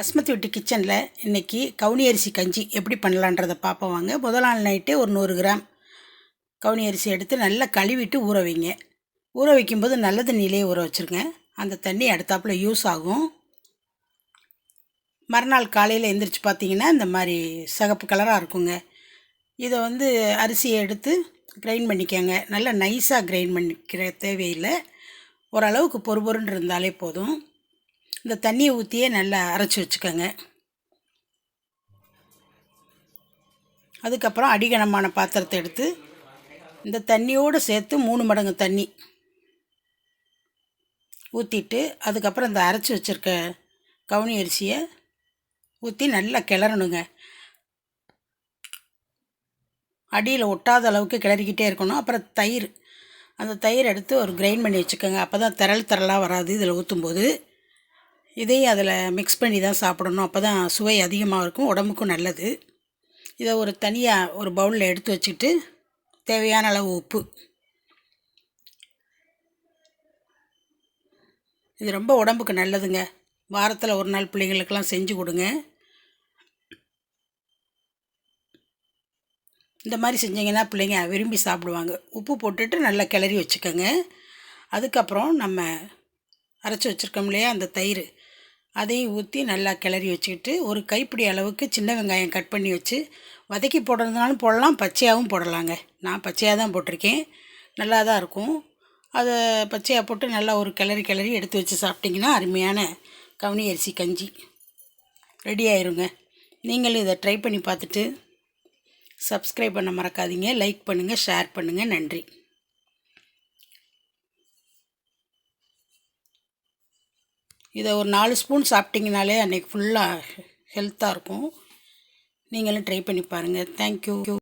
அஸ்மதி வீட்டு கிச்சனில் இன்றைக்கி கவுனி அரிசி கஞ்சி எப்படி பண்ணலான்றதை பார்ப்போம் வாங்க. முதல் நாள் நைட்டே ஒரு 100 கிராம் கவுனி அரிசி எடுத்து நல்லா கழுவிட்டு ஊற வைங்க. ஊற வைக்கும்போது நல்ல தண்ணியிலே ஊற வச்சுருங்க. அந்த தண்ணி அடுத்தாப்புல யூஸ் ஆகும். மறுநாள் காலையில் எந்திரிச்சு பார்த்தீங்கன்னா இந்த மாதிரி சிகப்பு கலராக இருக்குங்க. இதை அரிசியை எடுத்து கிரைண்ட் பண்ணிக்கோங்க. நல்லா நைஸாக கிரைண்ட் பண்ணிக்கிற தேவையில்லை, ஓரளவுக்கு பொறுபொருன்னு இருந்தாலே போதும். இந்த தண்ணியை ஊற்றியே நல்லா அரைச்சி வச்சுக்கோங்க. அதுக்கப்புறம் அடிகனமான பாத்திரத்தை எடுத்து இந்த தண்ணியோடு சேர்த்து 3 மடங்கு தண்ணி ஊற்றிட்டு அதுக்கப்புறம் இந்த அரைச்சி வச்சுருக்க கவுனி அரிசியை ஊற்றி நல்லா கிளறணுங்க. அடியில் ஒட்டாத அளவுக்கு கிளறிக்கிட்டே இருக்கணும். அப்புறம் தயிர், அந்த தயிர் எடுத்து ஒரு கிரைண்ட் பண்ணி வச்சுக்கோங்க. அப்போ தான் திரளாக வராது இதில் ஊற்றும்போது. இதையும் அதில் மிக்ஸ் பண்ணி தான் சாப்பிடணும். அப்போ தான் சுவை அதிகமாக இருக்கும், உடம்புக்கும் நல்லது. இதை ஒரு தனியாக ஒரு பவுலில் எடுத்து வச்சுக்கிட்டு தேவையான அளவு உப்பு. இது ரொம்ப உடம்புக்கு நல்லதுங்க. வாரத்தில் ஒரு நாள் பிள்ளைங்களுக்கெல்லாம் செஞ்சு கொடுங்க. இந்த மாதிரி செஞ்சிங்கன்னா பிள்ளைங்க விரும்பி சாப்பிடுவாங்க. உப்பு போட்டுட்டு நல்லா கிளறி வச்சுக்கோங்க. அதுக்கப்புறம் நம்ம அரைச்சி வச்சுருக்கோம் இல்லையா அந்த தயிர், அதையும் ஊற்றி நல்லா கிளறி வச்சுக்கிட்டு ஒரு கைப்பிடி அளவுக்கு சின்ன வெங்காயம் கட் பண்ணி வச்சு வதக்கி போடுறதுனாலும் போடலாம், பச்சையாகவும் போடலாங்க. நான் பச்சையாக தான் போட்டிருக்கேன், நல்லா தான் இருக்கும். அதை பச்சையாக போட்டு நல்லா ஒரு கிளறி எடுத்து வச்சு சாப்பிட்டிங்கன்னா அருமையான கவுனி அரிசி கஞ்சி ரெடி ஆயிருங்க. நீங்களும் இதை ட்ரை பண்ணி பார்த்துட்டு சப்ஸ்கிரைப் பண்ண மறக்காதீங்க. லைக் பண்ணுங்கள், ஷேர் பண்ணுங்கள். நன்றி. இதை ஒரு 4 ஸ்பூன் சாப்பிட்டிங்கனாலே அன்றைக்கி ஃபுல்லாக ஹெல்த்தாக இருக்கும். நீங்களும் ட்ரை பண்ணி பாருங்கள். தேங்க்யூ.